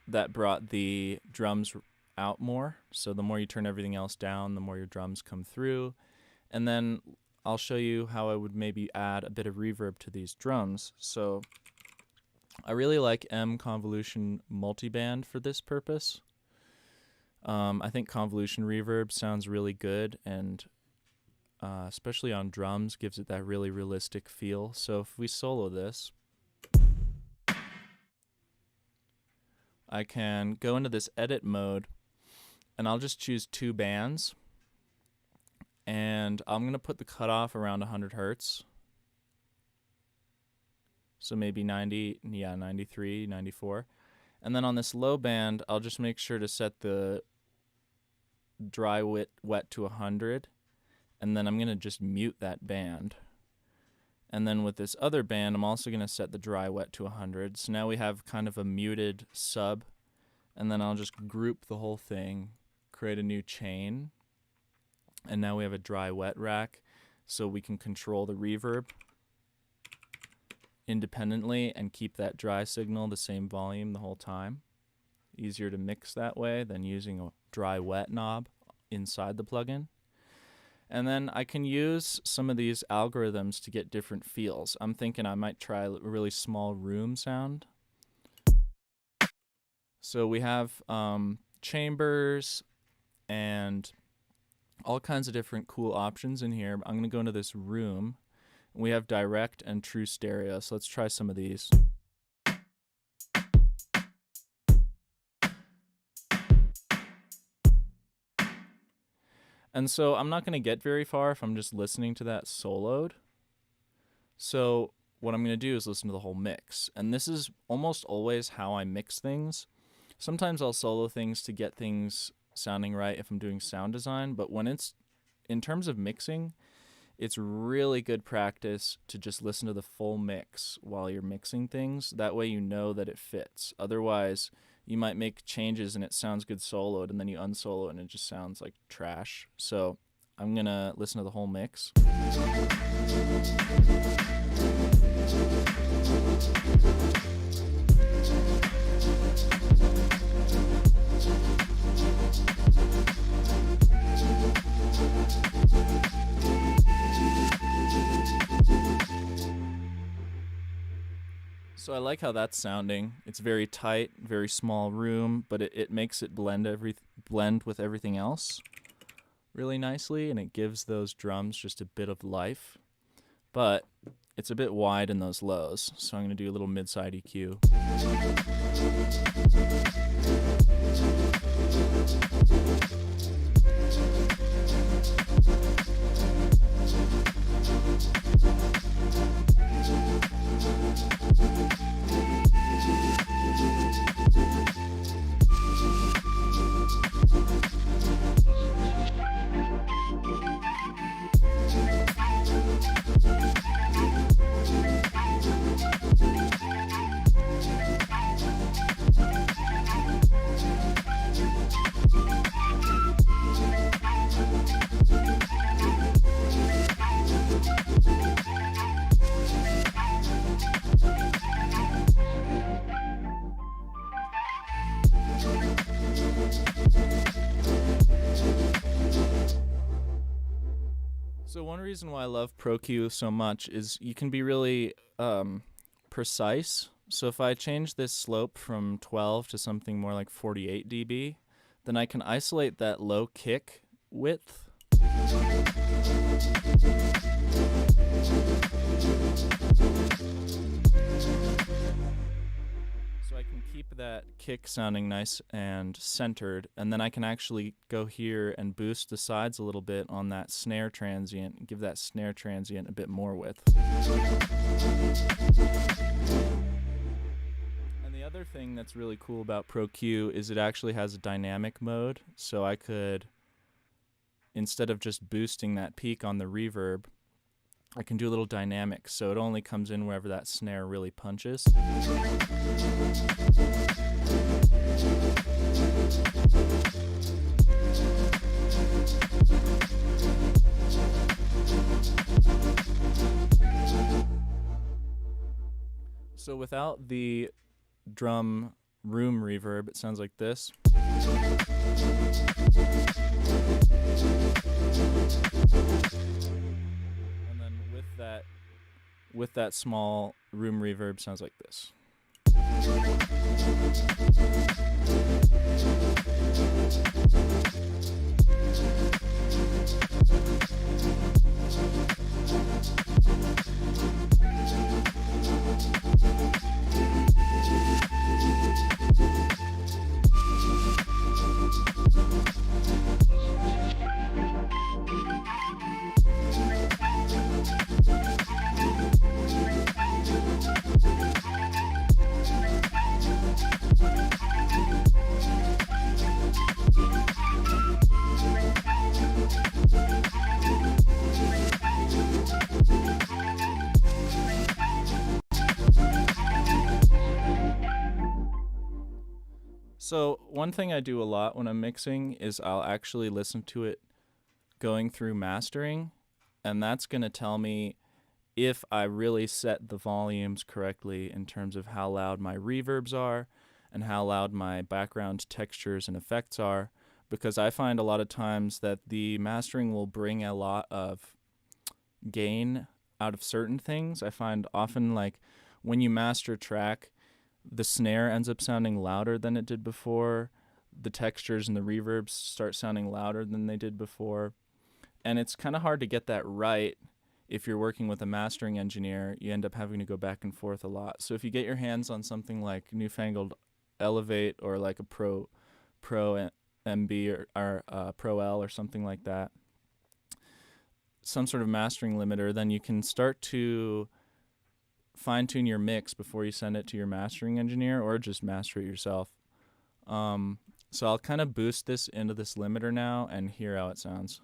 that brought the drums out more. So the more you turn everything else down, the more your drums come through. And then I'll show you how I would maybe add a bit of reverb to these drums. So I really like M Convolution Multiband for this purpose. I think convolution reverb sounds really good, and especially on drums, gives it that really realistic feel. So if we solo this, I can go into this edit mode, and I'll just choose 2 bands, and I'm going to put the cutoff around 100 hertz. So maybe 90, yeah, 93, 94. And then on this low band, I'll just make sure to set the dry wet to 100, and then I'm going to just mute that band. And then with this other band, I'm also going to set the dry wet to 100. So now we have kind of a muted sub, and then I'll just group the whole thing, create a new chain, and now we have a dry wet rack, so we can control the reverb independently and keep that dry signal the same volume the whole time. Easier to mix that way than using a dry wet knob inside the plugin. And then I can use some of these algorithms to get different feels. I'm thinking I might try a really small room sound. So we have chambers and all kinds of different cool options in here. I'm going to go into this room. We have direct and true stereo. So let's try some of these. And so I'm not going to get very far if I'm just listening to that soloed. So what I'm going to do is listen to the whole mix. And this is almost always how I mix things. Sometimes I'll solo things to get things sounding right if I'm doing sound design, but when it's in terms of mixing, it's really good practice to just listen to the full mix while you're mixing things. That way you know that it fits. Otherwise, you might make changes and it sounds good soloed, and then you unsolo it and it just sounds like trash. So I'm going to listen to the whole mix. So I like how that's sounding. It's very tight, very small room, but it makes it blend with everything else really nicely, and it gives those drums just a bit of life. But it's a bit wide in those lows, so I'm going to do a little mid-side EQ. So one reason why I love ProQ so much is you can be really precise. So if I change this slope from 12 to something more like 48 dB, then I can isolate that low kick width. kick sounding nice and centered, and then I can actually go here and boost the sides a little bit on that snare transient and give that snare transient a bit more width. And the other thing that's really cool about Pro Q is it actually has a dynamic mode, so I could, instead of just boosting that peak on the reverb, I can do a little dynamic, so it only comes in wherever that snare really punches. So without the drum room reverb, it sounds like this. With that small room reverb, sounds like this. So one thing I do a lot when I'm mixing is I'll actually listen to it going through mastering, and that's going to tell me if I really set the volumes correctly in terms of how loud my reverbs are and how loud my background textures and effects are, because I find a lot of times that the mastering will bring a lot of gain out of certain things. I find often, like, when you master a track, the snare ends up sounding louder than it did before. The textures and the reverbs start sounding louder than they did before. And it's kind of hard to get that right. If you're working with a mastering engineer, you end up having to go back and forth a lot. So if you get your hands on something like newfangled Elevate or like a Pro MB or Pro L or something like that, some sort of mastering limiter, then you can start to fine-tune your mix before you send it to your mastering engineer, or just master it yourself. So I'll kind of boost this into this limiter now and hear how it sounds.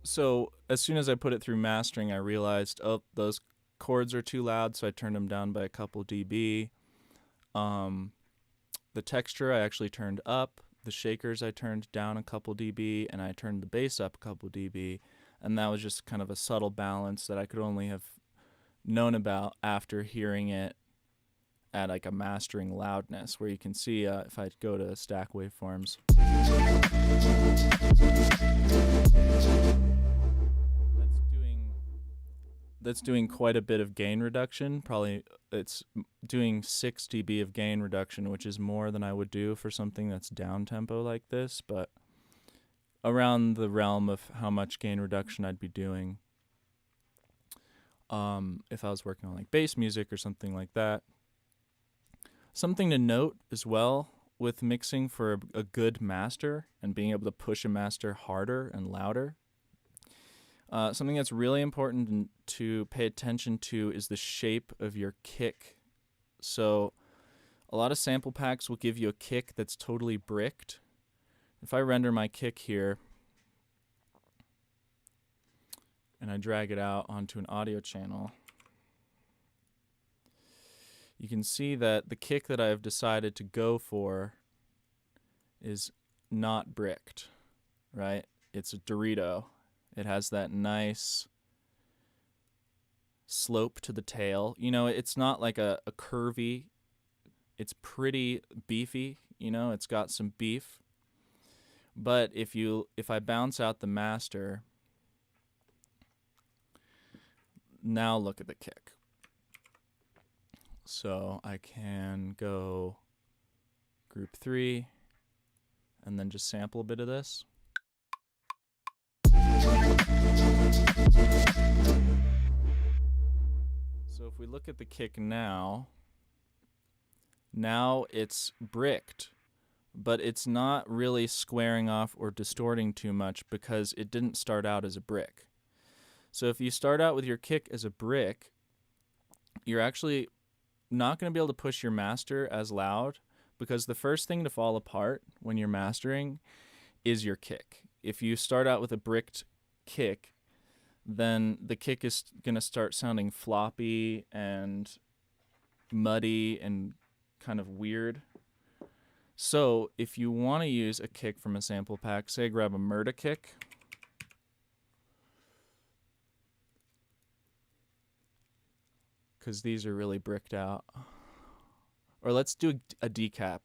So as soon as I put it through mastering, I realized, oh, those chords are too loud, so I turned them down by a couple dB. The texture I actually turned up. The shakers I turned down a couple dB, and I turned the bass up a couple dB. And that was just kind of a subtle balance that I could only have known about after hearing it at like a mastering loudness, where you can see if I go to stack waveforms. That's doing quite a bit of gain reduction. Probably it's doing 6 dB of gain reduction, which is more than I would do for something that's down tempo like this, but around the realm of how much gain reduction I'd be doing if I was working on like bass music or something like that. Something to note as well with mixing for a good master and being able to push a master harder and louder. Something that's really important to pay attention to is the shape of your kick. So a lot of sample packs will give you a kick that's totally bricked. If I render my kick here and I drag it out onto an audio channel, you can see that the kick that I've decided to go for is not bricked, right? It's a Dorito. It has that nice slope to the tail. You know, it's not like a curvy. It's pretty beefy, you know, it's got some beef. But if I bounce out the master, now look at the kick. So I can go group 3 and then just sample a bit of this. So if we look at the kick now it's bricked, but it's not really squaring off or distorting too much because it didn't start out as a brick. So if you start out with your kick as a brick, you're actually not going to be able to push your master as loud, because the first thing to fall apart when you're mastering is your kick. If you start out with a bricked kick, then the kick is going to start sounding floppy and muddy and kind of weird. So if you want to use a kick from a sample pack, say grab a Murda kick. Because these are really bricked out. Or let's do a decap,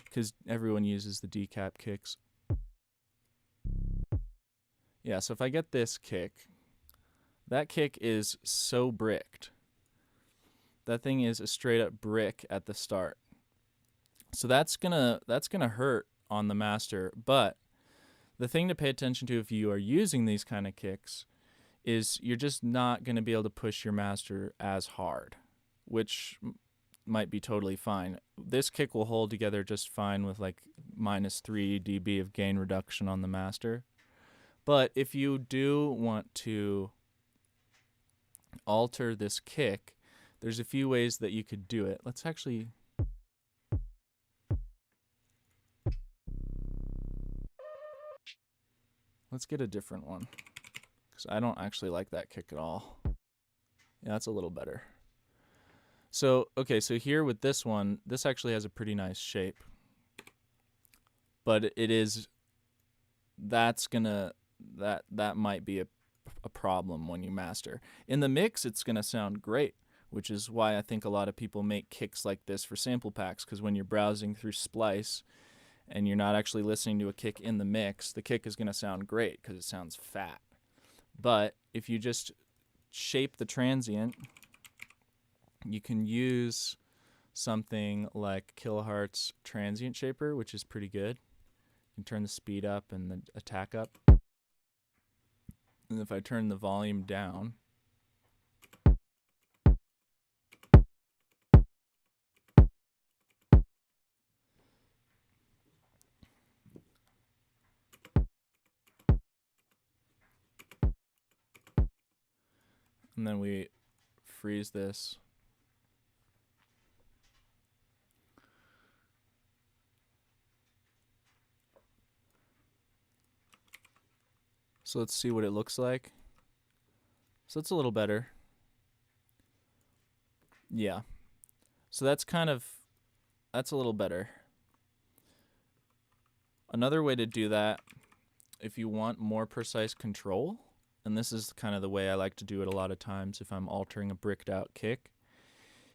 because everyone uses the decap kicks. Yeah, so if I get this kick, that kick is so bricked. That thing is a straight up brick at the start. So that's gonna hurt on the master. But the thing to pay attention to if you are using these kind of kicks is you're just not going to be able to push your master as hard, which might be totally fine. This kick will hold together just fine with like -3 dB of gain reduction on the master. But if you do want to alter this kick, there's a few ways that you could do it. Let's actually... let's get a different one, because I don't actually like that kick at all. Yeah, that's a little better. So, okay, so here with this one, this actually has a pretty nice shape. But it is... that's gonna... that might be a problem when you master. In the mix, it's gonna sound great, which is why I think a lot of people make kicks like this for sample packs, because when you're browsing through Splice and you're not actually listening to a kick in the mix, the kick is going to sound great because it sounds fat. But if you just shape the transient, you can use something like Kiloheart's transient shaper, which is pretty good. You can turn the speed up and the attack up. And if I turn the volume down, and then we freeze this. So let's see what it looks like. So it's a little better. Yeah. So that's a little better. Another way to do that, if you want more precise control, and this is kind of the way I like to do it a lot of times if I'm altering a bricked out kick,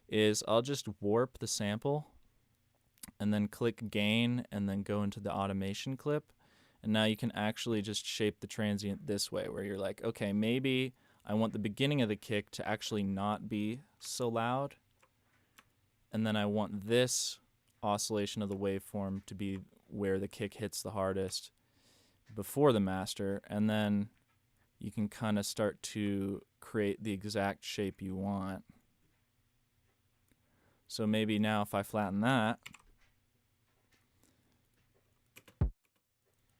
is I'll just warp the sample and then click gain and then go into the automation clip. And now you can actually just shape the transient this way, where you're like, okay, maybe I want the beginning of the kick to actually not be so loud. And then I want this oscillation of the waveform to be where the kick hits the hardest before the master. And then you can kind of start to create the exact shape you want. So maybe now if I flatten that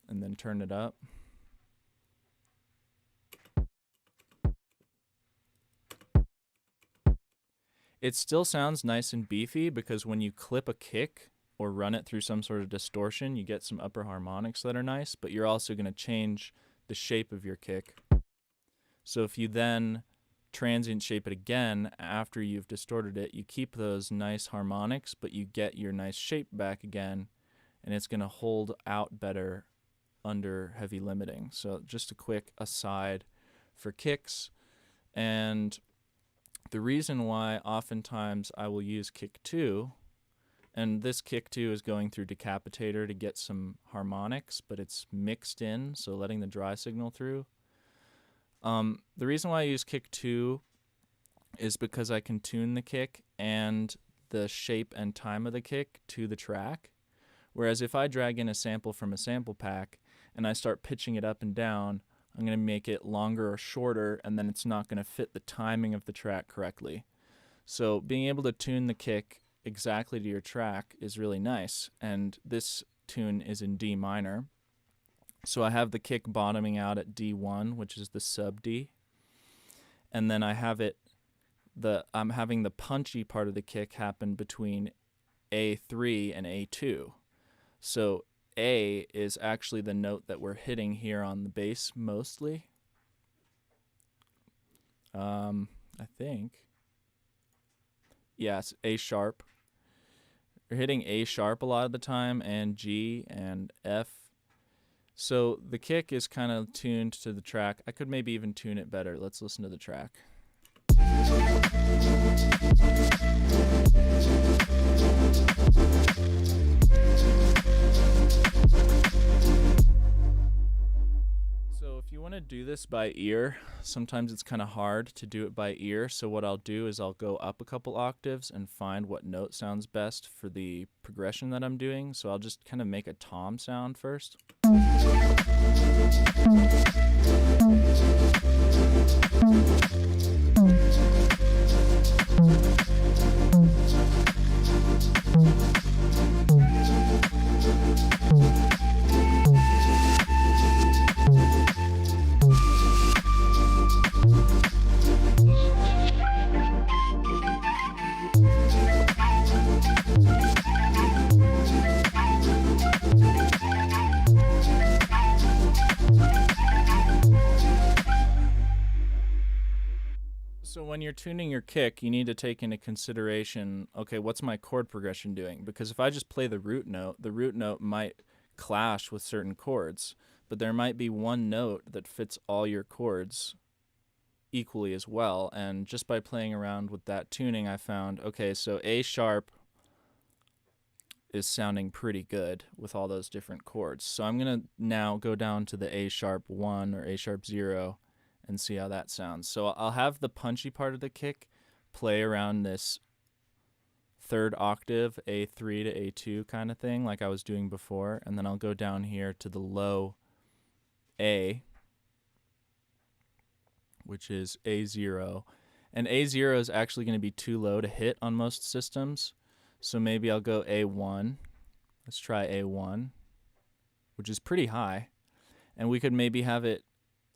and then turn it up, It still sounds nice and beefy because when you clip a kick or run it through some sort of distortion, you get some upper harmonics that are nice, but you're also going to change the shape of your kick. So if you then transient shape it again after you've distorted it, you keep those nice harmonics, but you get your nice shape back again, and it's going to hold out better under heavy limiting. So just a quick aside for kicks. And the reason why oftentimes I will use kick 2, and this kick 2 is going through decapitator to get some harmonics, but it's mixed in, so letting the dry signal through. The reason why I use kick 2 is because I can tune the kick and the shape and time of the kick to the track. Whereas if I drag in a sample from a sample pack and I start pitching it up and down, I'm going to make it longer or shorter, and then it's not going to fit the timing of the track correctly. So being able to tune the kick exactly to your track is really nice, and this tune is in D minor. So I have the kick bottoming out at D1, which is the sub D, and then I have I'm having the punchy part of the kick happen between A3 and A2. So A is actually the note that we're hitting here on the bass mostly. I think. Yes, A sharp. You're hitting A sharp a lot of the time, and G and F. So the kick is kind of tuned to the track. I could maybe even tune it better. Let's listen to the track. So if you want to do this by ear, sometimes it's kind of hard to do it by ear. So what I'll do is I'll go up a couple octaves and find what note sounds best for the progression that I'm doing. So I'll just kind of make a tom sound first. So when you're tuning your kick, you need to take into consideration, okay, what's my chord progression doing? Because if I just play the root note might clash with certain chords, but there might be one note that fits all your chords equally as well. And just by playing around with that tuning, I found, okay, so A sharp is sounding pretty good with all those different chords. So I'm going to now go down to the A sharp 1 or A sharp 0 and see how that sounds. So I'll have the punchy part of the kick play around this third octave, A3 to A2 kind of thing, like I was doing before, and then I'll go down here to the low A, which is A0. And A0 is actually going to be too low to hit on most systems, so maybe I'll go A1. Let's try A1, which is pretty high, and we could maybe have it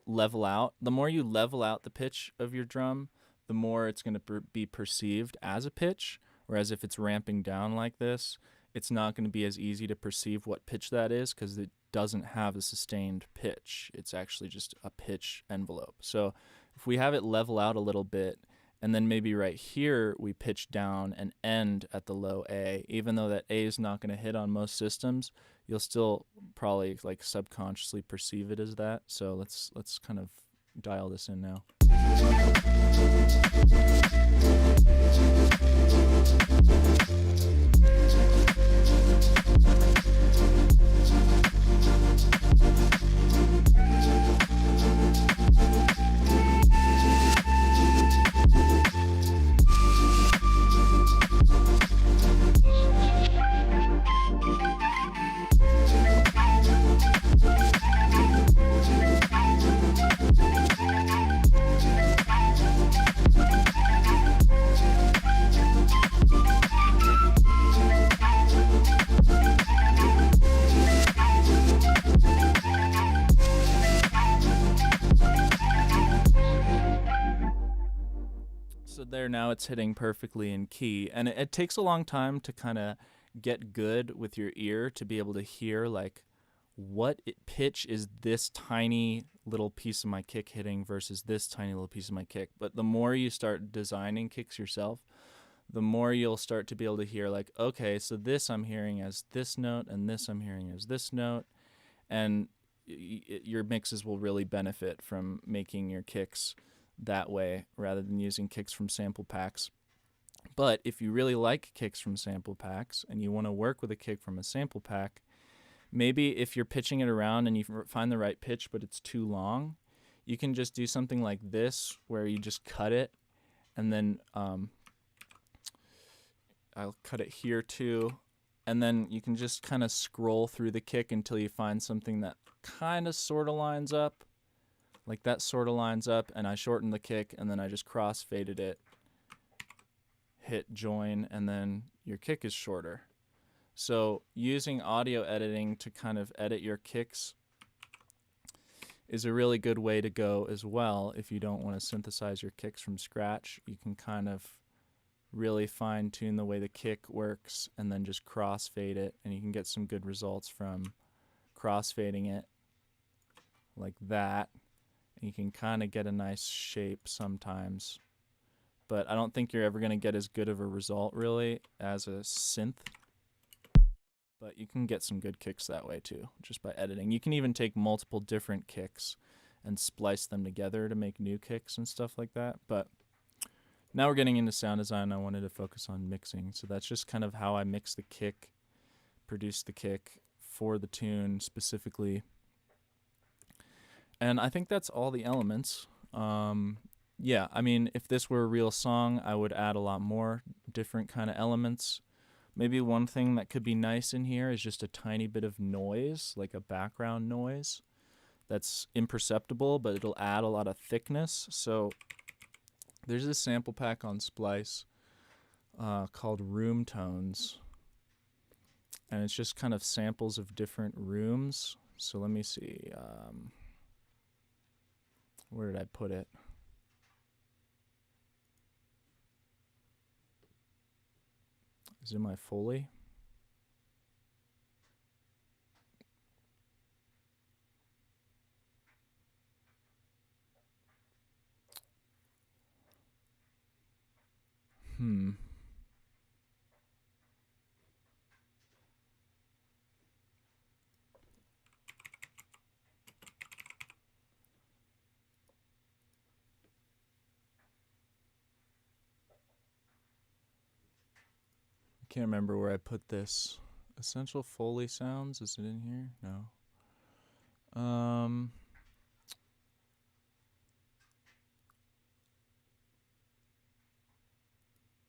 level out. The more you level out the pitch of your drum, the more it's going to be perceived as a pitch, whereas if it's ramping down like this, it's not going to be as easy to perceive what pitch that is because it doesn't have a sustained pitch. It's actually just a pitch envelope. So if we have it level out a little bit, and then maybe right here we pitch down and end at the low A, even though that A is not going to hit on most systems, you'll still probably like subconsciously perceive it as that. So let's kind of dial this in now. there, now it's hitting perfectly in key. And it takes a long time to kind of get good with your ear to be able to hear like pitch is this tiny little piece of my kick hitting versus this tiny little piece of my kick. But the more you start designing kicks yourself, the more you'll start to be able to hear like, okay, so this I'm hearing as this note and this I'm hearing as this note. And your mixes will really benefit from making your kicks that way rather than using kicks from sample packs. But if you really like kicks from sample packs and you want to work with a kick from a sample pack, maybe if you're pitching it around and you find the right pitch but it's too long, you can just do something like this where you just cut it, and then I'll cut it here too, and then you can just kind of scroll through the kick until you find something that kind of sort of lines up. Like that sort of lines up, and I shortened the kick, and then I just cross-faded it, hit join, and then your kick is shorter. So using audio editing to kind of edit your kicks is a really good way to go as well. If you don't want to synthesize your kicks from scratch, you can kind of really fine-tune the way the kick works and then just cross-fade it, and you can get some good results from cross-fading it like that. You can kind of get a nice shape sometimes, but I don't think you're ever going to get as good of a result really as a synth. But you can get some good kicks that way too, just by editing. You can even take multiple different kicks and splice them together to make new kicks and stuff like that. But now we're getting into sound design. I wanted to focus on mixing. So that's just kind of how I mix the kick, produce the kick for the tune specifically. And I think that's all the elements. Yeah, I mean, if this were a real song, I would add a lot more different kind of elements. Maybe one thing that could be nice in here is just a tiny bit of noise, like a background noise that's imperceptible, but it'll add a lot of thickness. So there's this sample pack on Splice called Room Tones, and it's just kind of samples of different rooms. So let me see. Where did I put it? Is it in my Foley? Can't remember where I put this. Essential Foley sounds, is it in here? No.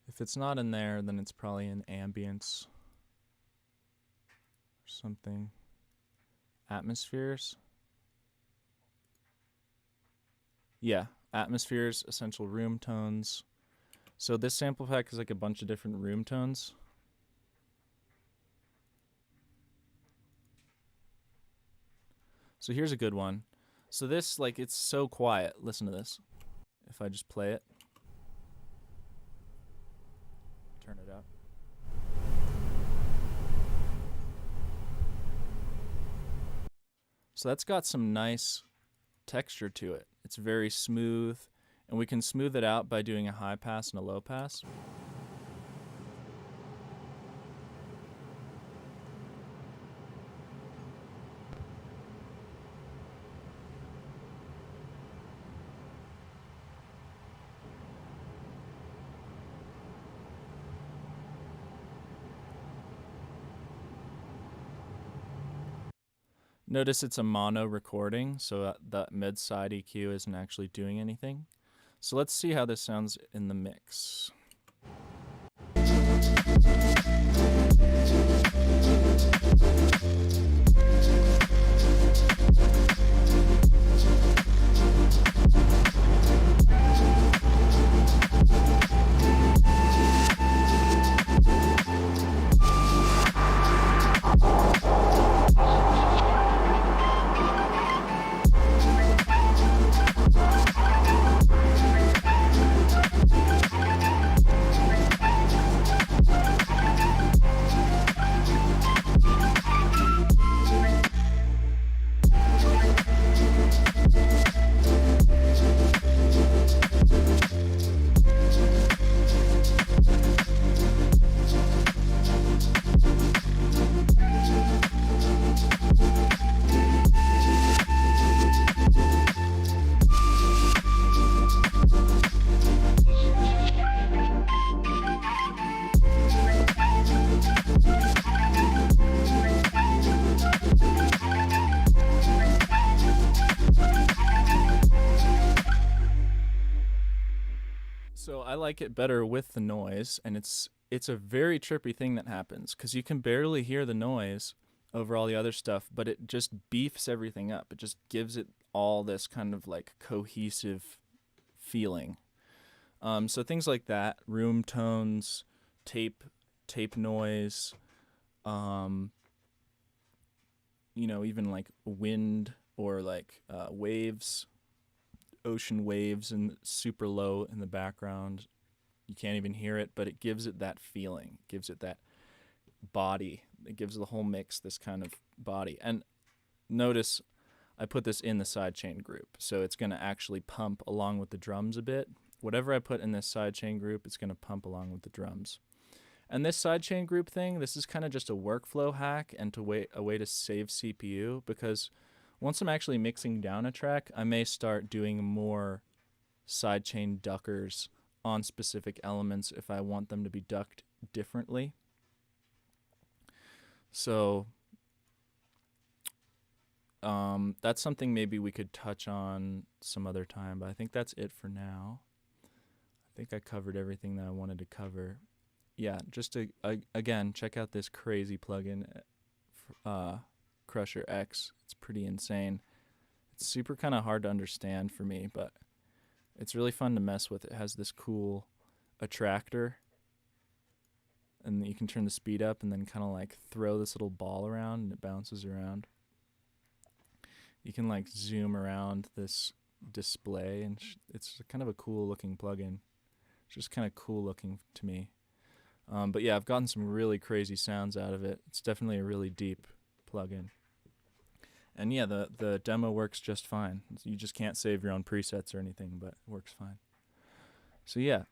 If it's not in there, then it's probably in ambience or something. Atmospheres. Yeah, atmospheres, essential room tones. So this sample pack is like a bunch of different room tones. So here's a good one. So this, like, it's so quiet. Listen to this. If I just play it. Turn it up. So that's got some nice texture to it. It's very smooth, and we can smooth it out by doing a high pass and a low pass. Notice it's a mono recording, so that mid-side EQ isn't actually doing anything. So let's see how this sounds in the mix. I like it better with the noise, and it's a very trippy thing that happens because you can barely hear the noise over all the other stuff, but it just beefs everything up. It just gives it all this kind of like cohesive feeling. So things like that, room tones, tape noise, um, even like wind or like waves, ocean waves, and super low in the background. You can't even hear it, but it gives it that feeling. It gives it that body. It gives the whole mix this kind of body. And notice I put this in the sidechain group, so it's going to actually pump along with the drums a bit. Whatever I put in this sidechain group, it's going to pump along with the drums. And this sidechain group thing, this is kind of just a workflow hack and a way to save CPU, because once I'm actually mixing down a track, I may start doing more sidechain duckers on specific elements if I want them to be ducked differently. So that's something maybe we could touch on some other time, but I think that's it for now. I think I covered everything that I wanted to cover. Yeah, just to again, check out this crazy plugin, Crusher X. It's pretty insane. It's super kind of hard to understand for me, but it's really fun to mess with. It has this cool attractor, and you can turn the speed up and then kind of like throw this little ball around and it bounces around. You can like zoom around this display, and it's kind of a cool looking plugin. It's just kind of cool looking to me. But yeah, I've gotten some really crazy sounds out of it. It's definitely a really deep plugin. And yeah, the demo works just fine. You just can't save your own presets or anything, but it works fine. So yeah,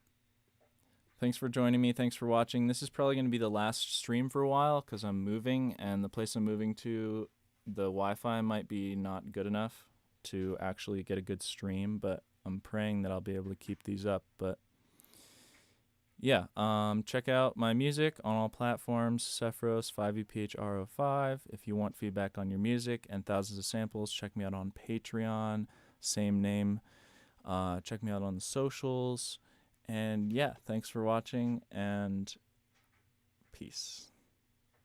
thanks for joining me. Thanks for watching. This is probably going to be the last stream for a while because I'm moving, and the place I'm moving to, the Wi-Fi might be not good enough to actually get a good stream, but I'm praying that I'll be able to keep these up. But yeah, check out my music on all platforms, Sephiros 5EPHRO5. If you want feedback on your music and thousands of samples, check me out on Patreon, same name. Check me out on the socials. And yeah, thanks for watching, and peace.